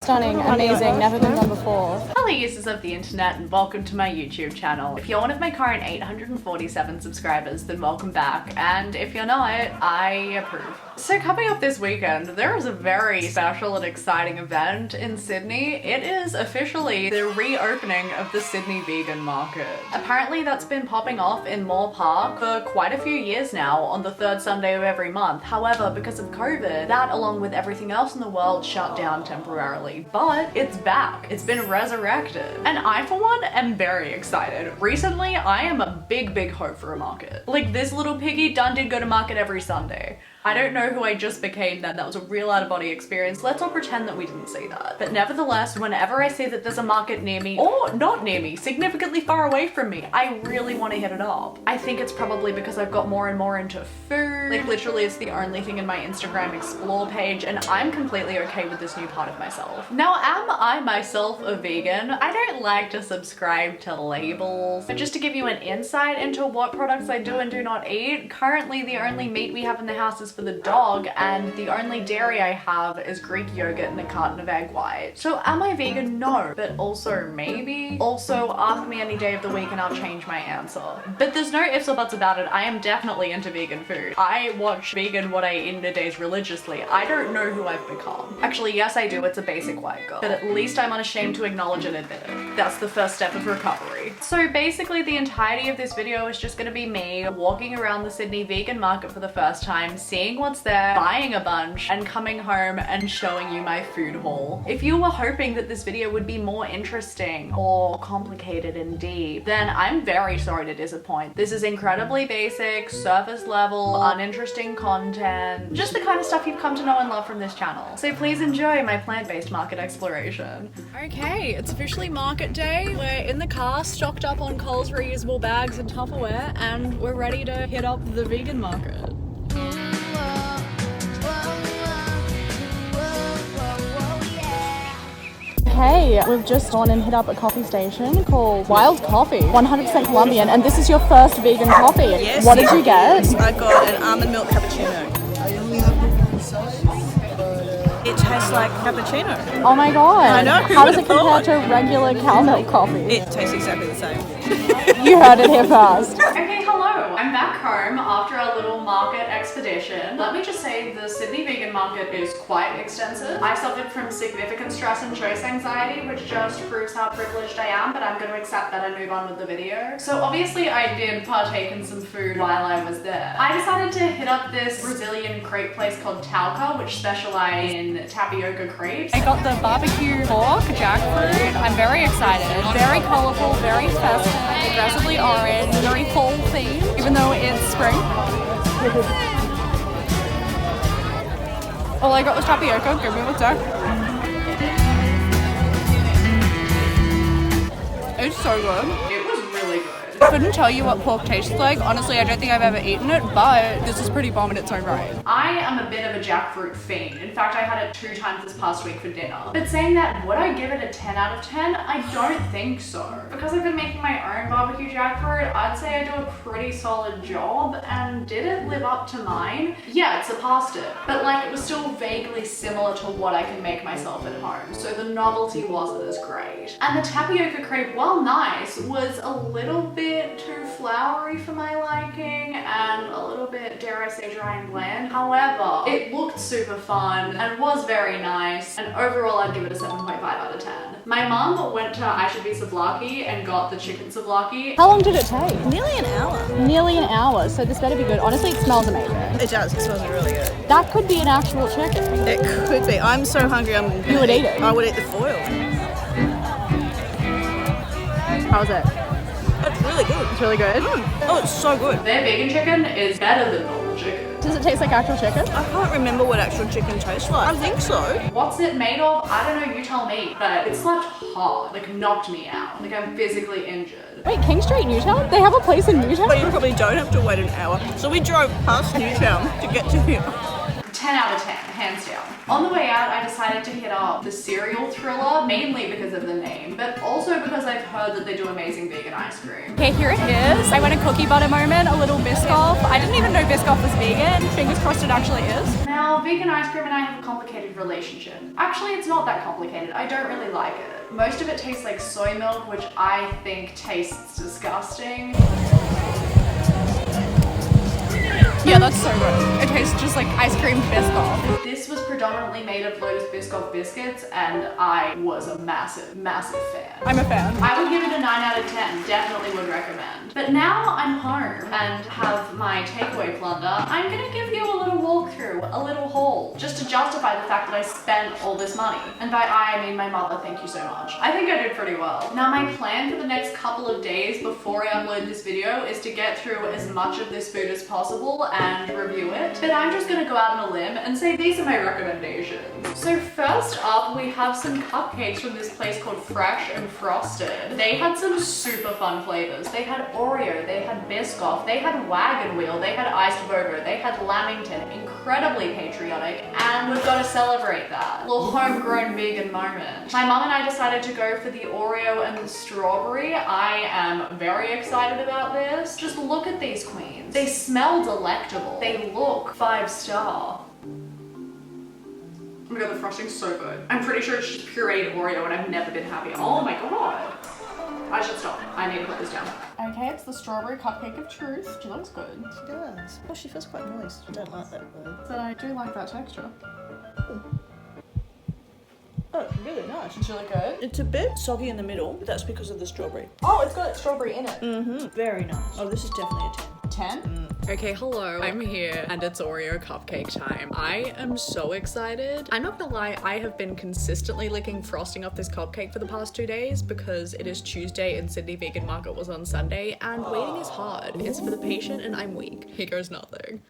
Stunning, amazing, never been done before. Hello users of the internet and welcome to my YouTube channel. If you're one of my current 847 subscribers, then welcome back. And if you're not, I approve. So coming up this weekend, there is a very special and exciting event in Sydney. It is officially the reopening of the Sydney Vegan Market. Apparently that's been popping off in Moore Park for quite a few years now on the third Sunday of every month. However, because of COVID, that along with everything else in the world shut down temporarily. But it's back. It's been resurrected. And I, for one, am very excited. Recently, I am a big hope for a market. Like, this little piggy done did go to market every Sunday. I don't know who I just became then. That was a real out-of-body experience. Let's all pretend that we didn't see that. But nevertheless, whenever I see that there's a market near me, or not near me, significantly far away from me, I really want to hit it up. I think it's probably because I've got more and more into food. Like, literally, it's the only thing in my Instagram explore page, and I'm completely okay with this new part of myself. Now, am I myself a vegan? I don't like to subscribe to labels, but just to give you an insight into what products I do and do not eat, currently the only meat we have in the house is for the dog, and the only dairy I have is Greek yogurt and a carton of egg white. So am I vegan? No, but also maybe. Also, ask me any day of the week and I'll change my answer. But there's no ifs or buts about it. I am definitely into vegan food. I watch vegan what I eat in a days religiously. I don't know who I've become. Actually, yes I do, it's a basic white girl. But at least I'm unashamed to acknowledge and admit it. That's the first step of recovery. So basically the entirety of this video is just gonna be me walking around the Sydney vegan market for the first time, seeing what's there, buying a bunch, and coming home and showing you my food haul. If you were hoping that this video would be more interesting or complicated and deep, then I'm very sorry to disappoint. This is incredibly basic, surface level, uninteresting content, just the kind of stuff you've come to know and love from this channel. So please enjoy my plant-based market exploration. Okay, it's officially market day. We're in the car, stocked up on Coles reusable bags and Tupperware, and we're ready to hit up the vegan market. Okay, we've just gone and hit up a coffee station called Wild Coffee, 100% Colombian, and this is your first vegan coffee. Yes. What did you get? I got an almond milk cappuccino. It tastes like cappuccino. Oh my god. I know, How does who it would compare have to regular cow milk coffee? It tastes exactly the same. You heard it here first. Okay, hello. I'm back home after a little market expedition. Let me just say the Sydney vegan market is quite extensive. I suffered from significant stress and choice anxiety, which just proves how privileged I am, but I'm going to accept that and move on with the video. So obviously I did partake in some food while I was there. I decided to hit up this Brazilian crepe place called Talca, which specialize in tapioca crepes. I got the barbecue pork, jackfruit. I'm very excited. Very colorful, very festive, aggressively orange, very fall themed, even though it's spring. All I got was tapioca. Give me a sec. It's so good. It was really good. I couldn't tell you what pork tastes like. Honestly, I don't think I've ever eaten it, but this is pretty bomb in its own right. I am a bit of a jackfruit fiend. In fact, I had it 2 times this past week for dinner. But saying that, would I give it a 10 out of 10? I don't think so. Because I've been making my own barbecue jackfruit, I'd say I do a pretty solid job. And did it live up to mine? Yeah, it surpassed it. But like, it was still vaguely similar to what I can make myself at home. So the novelty wasn't as great. And the tapioca crepe, while nice, was a little bit too floury for my liking and a little bit, dare I say, dry and bland. However, it looked super fun and was very nice, and overall I'd give it a 7.5 out of 10. My mum went to I Should Be Souvlaki and got the chicken souvlaki. How long did it take? Nearly an hour. Nearly an hour, so this better be good. Honestly, it smells amazing. It does. It smells really good. That could be an actual chicken. It could be. I'm so hungry. You would eat it? I would eat the foil. How was it? It's really good. It's really good. Oh, it's so good. Their vegan chicken is better than normal chicken. Does it taste like actual chicken? I can't remember what actual chicken tastes like. I think so. What's it made of? I don't know, you tell me. But it slapped hard, like knocked me out. Like I'm physically injured. Wait, King Street, Newtown? They have a place in Newtown? But you probably don't have to wait an hour. So we drove past Newtown to get to here. 10 10 out of 10, hands down. On the way out, I decided to hit up the Cereal Thriller, mainly because of the name, but also because I've heard that they do amazing vegan ice cream. Okay, here it is. I went a cookie butter moment, a little Biscoff. I didn't even know Biscoff was vegan. Fingers crossed it actually is. Now, vegan ice cream and I have a complicated relationship. Actually, it's not that complicated. I don't really like it. Most of it tastes like soy milk, which I think tastes disgusting. Yeah, that's so good. It tastes just like ice cream Biscoff. This was predominantly made of Lotus Biscoff biscuits, and I was a massive, massive fan. I'm a fan. I would give it a 9 out of 10, definitely would recommend. But now I'm home and have my takeaway plunder, I'm gonna give you a little walkthrough, a little haul, just to justify the fact that I spent all this money. And by I mean my mother, thank you so much. I think I did pretty well. Now my plan for the next couple of days before I upload this video is to get through as much of this food as possible and review it. But I'm just gonna go out on a limb and say these are my recommendations. So first up, we have some cupcakes from this place called Fresh and Frosted. They had some super fun flavors. They had Oreo, they had Biscoff, they had Wagon Wheel, they had Iced Bogo, they had Lamington. Incredibly patriotic, and we've got to celebrate that. Little homegrown vegan moment. My mom and I decided to go for the Oreo and the strawberry. I am very excited about this. Just look at these queens. They smell delectable. They look 5-star. Oh my god, the frosting's so good. I'm pretty sure it's just pureed Oreo and I've never been happier. Oh my god. I should stop. I need to put this down. Okay, it's the strawberry cupcake of truth. She looks good. She does. Oh, she feels quite moist. I don't like that word. But I do like that texture. Oh, it's really nice. It's really good. It's a bit soggy in the middle, but that's because of the strawberry. Oh, it's got strawberry in it. Mm-hmm. Very nice. Oh, this is definitely a 10. 10? Okay, hello, I'm here and it's Oreo cupcake time. I am so excited. I'm not gonna lie, I have been consistently licking frosting off this cupcake for the past 2 days because it is Tuesday and Sydney Vegan Market was on Sunday and waiting is hard. It's for the patient and I'm weak. Here goes nothing.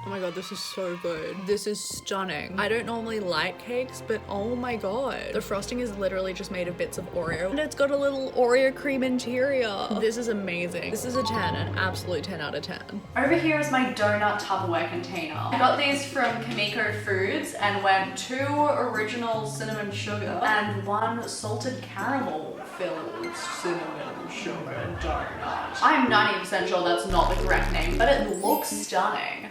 Oh my god, this is so good. This is stunning. I don't normally like cakes, but oh my god. The frosting is literally just made of bits of Oreo and it's got a little Oreo cream interior. This is amazing. This is a 10, an absolute 10 out of 10. Over here is my donut Tupperware container. I got these from Kimiko Foods and went 2 original cinnamon sugar and 1 salted caramel filled cinnamon sugar donut. I'm 90% sure that's not the correct name, but it looks stunning.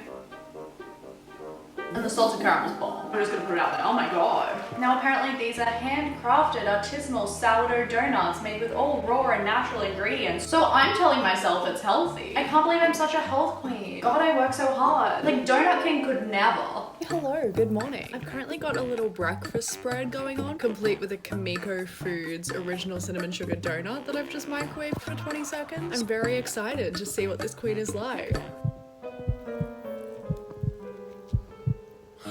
And the salted caramel's bomb. I'm just gonna put it out there. Oh my god. Now apparently these are handcrafted artisanal sourdough donuts made with all raw and natural ingredients. So I'm telling myself it's healthy. I can't believe I'm such a health queen. God, I work so hard. Like Donut King could never. Hello, good morning. I've currently got a little breakfast spread going on, complete with a Kimiko Foods original cinnamon sugar donut that I've just microwaved for 20 seconds. I'm very excited to see what this queen is like.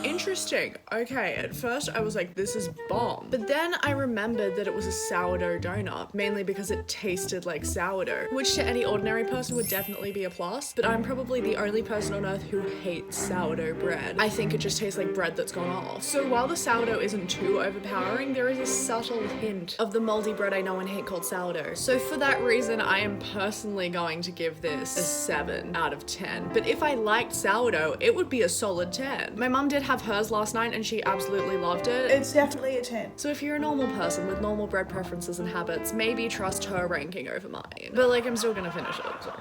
Interesting. Okay, at first I was like, this is bomb. But then I remembered that it was a sourdough donut, mainly because it tasted like sourdough, which to any ordinary person would definitely be a plus, but I'm probably the only person on earth who hates sourdough bread. I think it just tastes like bread that's gone off. So while the sourdough isn't too overpowering, there is a subtle hint of the moldy bread I know and hate called sourdough. So for that reason, I am personally going to give this a 7 out of 10. But if I liked sourdough, it would be a solid 10. My mum did have hers last night and she absolutely loved it. It's definitely a 10. So if you're a normal person with normal bread preferences and habits, maybe trust her ranking over mine. But like, I'm still gonna finish it, so.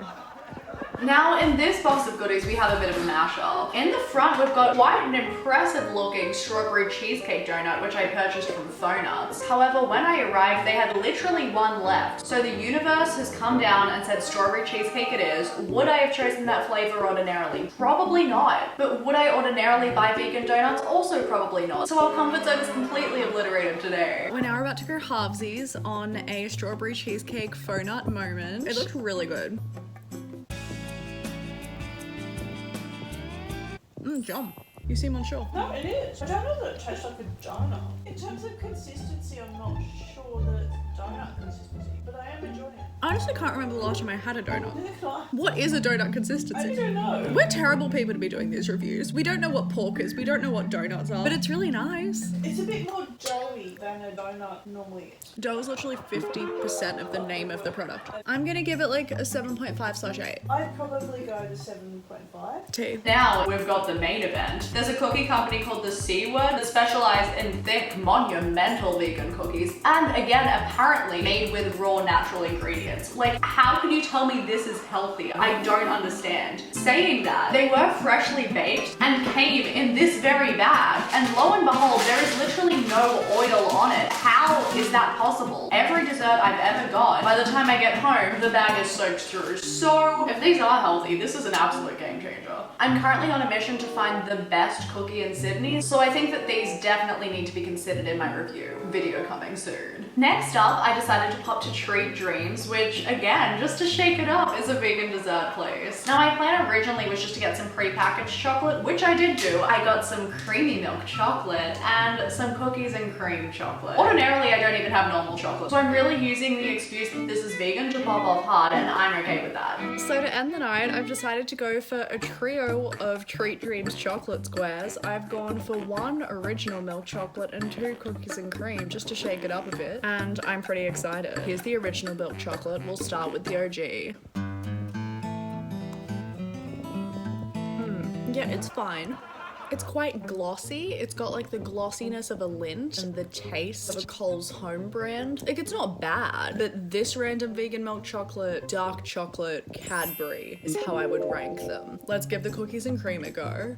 Now in this box of goodies we have a bit of a mashup. In the front we've got quite an impressive looking strawberry cheesecake donut which I purchased from Fonuts. However, when I arrived they had literally 1 left. So the universe has come down and said strawberry cheesecake it is. Would I have chosen that flavor ordinarily? Probably not. But would I ordinarily buy vegan donuts? Also probably not. So our comfort zone is completely obliterated today. We're now about to go halvesies on a strawberry cheesecake Fonut moment. It looks really good. Yum. You seem unsure. No, it is. I don't know that it tastes like a donut. In terms of consistency, I'm not sure that it's donut consistency, but I am enjoying it. I honestly can't remember the last time I had a donut. Neither can I. What is a donut I consistency? don't know. We're terrible people to be doing these reviews. We don't know what pork is, we don't know what donuts are, but it's really nice. It's a bit more doughy than a donut normally is. Dough is literally 50% of the name of the product. I'm gonna give it like a 7.5/8. I'd probably go to 7.5. Tea. Now we've got the main event. There's a cookie company called the C Word that specialize in thick, monumental vegan cookies, and again, apparently made with raw natural ingredients. Like, how can you tell me this is healthy? I don't understand. Saying that, they were freshly baked and came in this very bag, and lo and behold, there is literally no oil on it. How is that possible? Every dessert I've ever got, by the time I get home, the bag is soaked through. So, if these are healthy, this is an absolute game changer. I'm currently on a mission to find the best cookie in Sydney, so I think that these definitely need to be considered in my review. Video coming soon. Next up, I decided to pop to Treat Dreams, which again, just to shake it up, is a vegan dessert place. Now my plan originally was just to get some pre-packaged chocolate, which I did do. I got some creamy milk chocolate and some cookies and cream chocolate. Ordinarily, I don't even have normal chocolate, so I'm really using the excuse that this is vegan to pop off hard, and I'm okay with that. So to end the night, I've decided to go for a trio of Treat Dreams chocolate squares. I've gone for 1 original milk chocolate and 2 cookies and cream just to shake it up a bit, and I'm pretty excited. Here's the original milk chocolate. We'll start with the OG. Yeah, it's fine. It's quite glossy. It's got like the glossiness of a Lindt and the taste of a Coles home brand. Like, it's not bad, but this random vegan milk chocolate, dark chocolate, Cadbury is how I would rank them. Let's give the cookies and cream a go.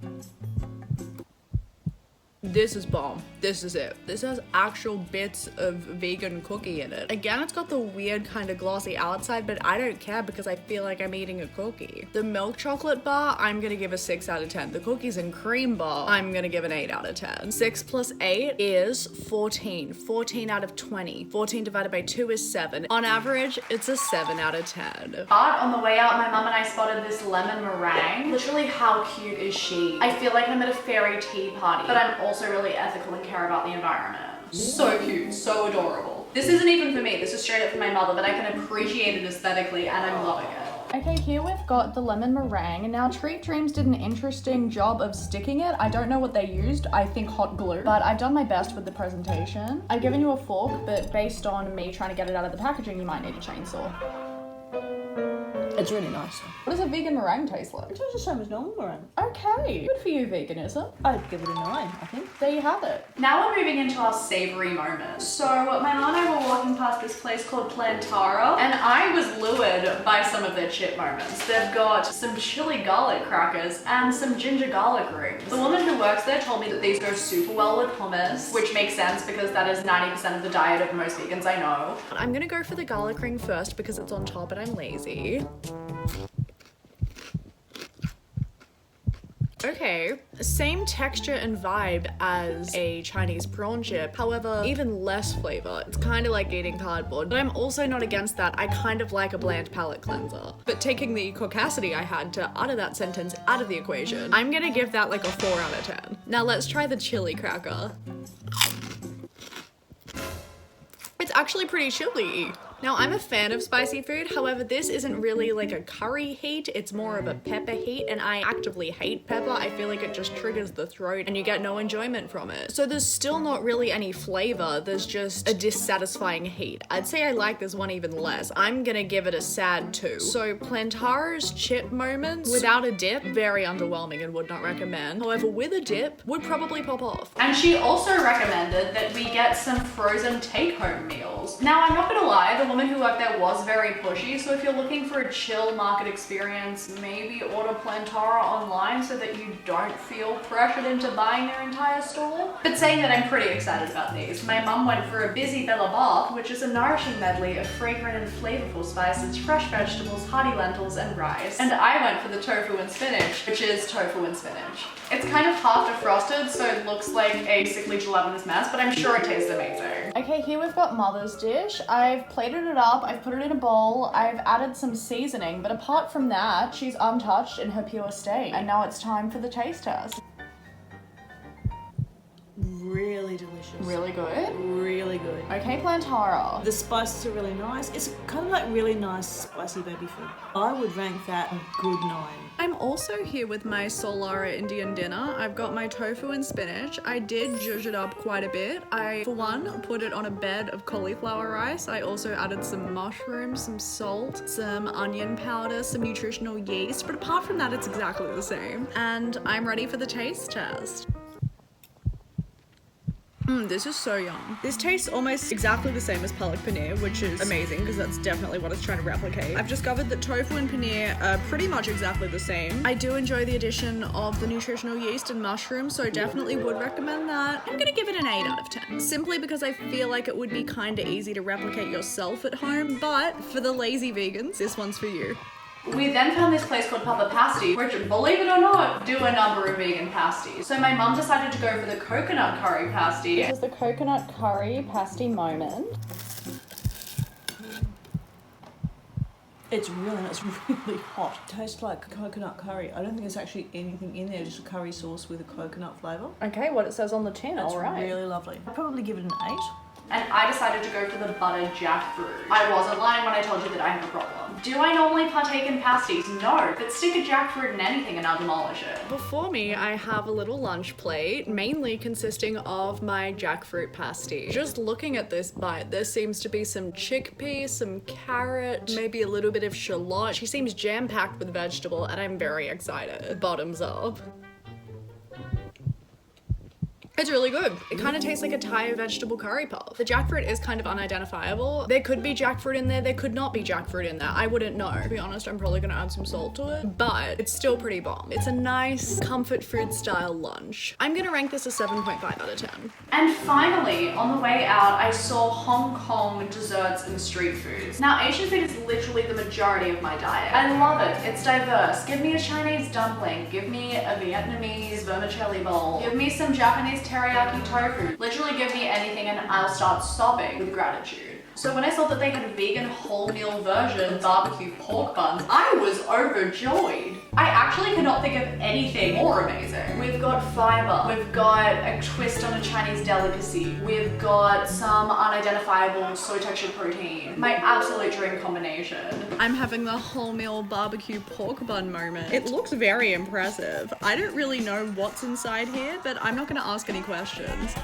This is bomb. This is it. This has actual bits of vegan cookie in it. Again, it's got the weird kind of glossy outside, but I don't care because I feel like I'm eating a cookie. The milk chocolate bar, I'm gonna give a 6 out of 10. The cookies and cream bar, I'm gonna give an 8 out of 10. 6 plus 8 is 14. 14 out of 20. 14 divided by 2 is 7. On average, it's a 7 out of 10. But on the way out, my mum and I spotted this lemon meringue. Literally, how cute is she? I feel like I'm at a fairy tea party, but I'm also really ethical and care about the environment. So cute, so adorable. This isn't even for me, this is straight up for my mother, but I can appreciate it aesthetically and I'm loving it. Okay, here we've got the lemon meringue. Now, Treat Dreams did an interesting job of sticking it. I don't know what they used, I think hot glue, but I've done my best with the presentation. I've given you a fork, but based on me trying to get it out of the packaging, you might need a chainsaw. It's really nice. What does a vegan meringue taste like? It tastes the same as normal meringue. Okay, good for you, veganism. I'd give it a 9, I think. There you have it. Now we're moving into our savory moment. So my mom and I were walking past this place called Plantara, and I was lured by some of their chip moments. They've got some chili garlic crackers and some ginger garlic rings. The woman who works there told me that these go super well with hummus, which makes sense because that is 90% of the diet of most vegans I know. I'm gonna go for the garlic ring first because it's on top and I'm lazy. Okay, same texture and vibe as a Chinese prawn chip, however, even less flavor. It's kind of like eating cardboard, but I'm also not against that. I kind of like a bland palate cleanser. But taking the caucasity I had to utter that sentence out of the equation, I'm gonna give that like a 4 out of 10. Now let's try the chili cracker. It's actually pretty chili-y. Now, I'm a fan of spicy food, however, this isn't really like a curry heat, it's more of a pepper heat, and I actively hate pepper. I feel like it just triggers the throat and you get no enjoyment from it. So there's still not really any flavor, there's just a dissatisfying heat. I'd say I like this one even less. I'm gonna give it a sad 2. So Plantara's chip moments, without a dip, very underwhelming and would not recommend. However, with a dip, would probably pop off. And she also recommended that we get some frozen take-home meals. Now, I'm not gonna lie, the woman who worked there was very pushy, so if you're looking for a chill market experience, maybe order Plantara online so that you don't feel pressured into buying their entire store. But saying that, I'm pretty excited about these. My mum went for a busy Bella Bath, which is a nourishing medley of fragrant and flavorful spices, fresh vegetables, hearty lentils, and rice. And I went for the tofu and spinach, which is tofu and spinach. It's kind of half defrosted, so it looks like a sickly gelatinous mess, but I'm sure it tastes amazing. Okay, here we've got Mother's dish. I've plated it up, I've put it in a bowl, I've added some seasoning, but apart from that, she's untouched in her pure state. And now it's time for the taste test. really delicious. Really good? Really good. Okay, Plantara. The spices are really nice. It's kind of like really nice spicy baby food. I would rank that a good 9. I'm also here with my Solara Indian dinner. I've got my tofu and spinach. I did zhuzh it up quite a bit. I, for one, put it on a bed of cauliflower rice. I also added some mushrooms, some salt, some onion powder, some nutritional yeast. But apart from that, it's exactly the same. And I'm ready for the taste test. This is so yum. This tastes almost exactly the same as palak paneer, which is amazing because that's definitely what it's trying to replicate. I've discovered that tofu and paneer are pretty much exactly the same. I do enjoy the addition of the nutritional yeast and mushrooms, so I definitely would recommend that. I'm gonna give it an 8 out of 10, simply because I feel like it would be kind of easy to replicate yourself at home, but for the lazy vegans, this one's for you. We then found this place called Papa Pasties, which, believe it or not, do a number of vegan pasties. So my mum decided to go for the coconut curry pasty. This is the coconut curry pasty moment. It's really nice. It's really hot. It tastes like coconut curry. I don't think there's actually anything in there, just a curry sauce with a coconut flavour. Okay, what it says on the tin, That's alright. really lovely. I'd probably give it an 8. And I decided to go for the butter jackfruit. I wasn't lying when I told you that I have a problem. Do I normally partake in pasties? No, but stick a jackfruit in anything and I'll demolish it. Before me, I have a little lunch plate, mainly consisting of my jackfruit pasty. Just looking at this bite, there seems to be some chickpea, some carrot, maybe a little bit of shallot. She seems jam-packed with vegetable and I'm very excited. Bottoms up. It's really good. It kind of tastes like a Thai vegetable curry puff. The jackfruit is kind of unidentifiable. There could be jackfruit in there could not be jackfruit in there. I wouldn't know. To be honest, I'm probably gonna add some salt to it, but it's still pretty bomb. It's a nice comfort food style lunch. I'm gonna rank this a 7.5 out of 10. And finally, on the way out, I saw Hong Kong desserts and street foods. Now, Asian food is literally the majority of my diet. I love it. It's diverse. Give me a Chinese dumpling. Give me a Vietnamese vermicelli bowl. Give me some Japanese teriyaki tofu. Literally give me anything and I'll start sobbing with gratitude. So when I saw that they had a vegan whole meal version barbecue pork buns, I was overjoyed. I actually cannot think of anything more amazing. We've got fiber, we've got a twist on a Chinese delicacy, we've got some unidentifiable soy textured protein. My absolute dream combination. I'm having the whole meal barbecue pork bun moment. It looks very impressive. I don't really know what's inside here, but I'm not gonna ask any questions.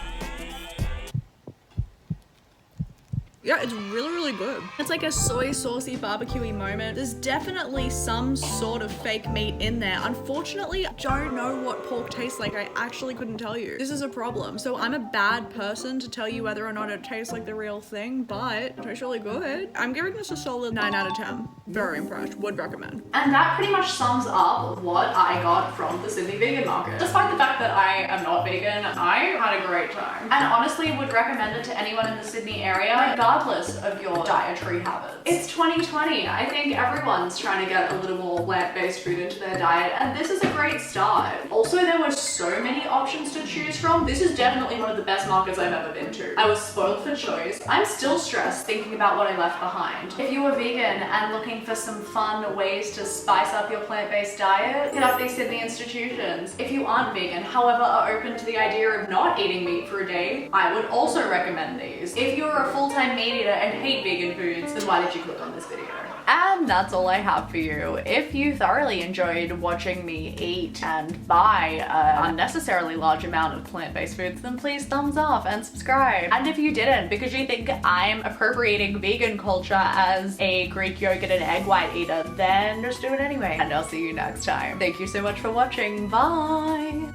Yeah, it's really, really good. It's like a soy saucy barbecue-y moment. There's definitely some sort of fake meat in there. Unfortunately, I don't know what pork tastes like. I actually couldn't tell you. This is a problem. So I'm a bad person to tell you whether or not it tastes like the real thing, but it tastes really good. I'm giving this a solid 9 out of 10. Very impressed. Would recommend. And that pretty much sums up what I got from the Sydney vegan market. Despite the fact that I am not vegan, I had a great time. And honestly would recommend it to anyone in the Sydney area, regardless of your dietary habits. It's 2020. I think everyone's trying to get a little more plant-based food into their diet, and this is a great start. Also, there were so many options to choose from. This is definitely one of the best markets I've ever been to. I was spoiled for choice. I'm still stressed thinking about what I left behind. If you are vegan and looking for some fun ways to spice up your plant-based diet, hit up these Sydney institutions. If you aren't vegan, however, are open to the idea of not eating meat for a day, I would also recommend these. If you're a full-time meat eater and hate vegan foods, then why did you click on this video? And that's all I have for you. If you thoroughly enjoyed watching me eat and buy an unnecessarily large amount of plant-based foods, then please thumbs up and subscribe. And if you didn't, because you think I'm appropriating vegan culture as a Greek yogurt and egg white eater, then just do it anyway. And I'll see you next time. Thank you so much for watching. Bye!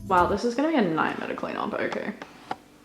Wow, this is gonna be a nightmare to clean up, okay.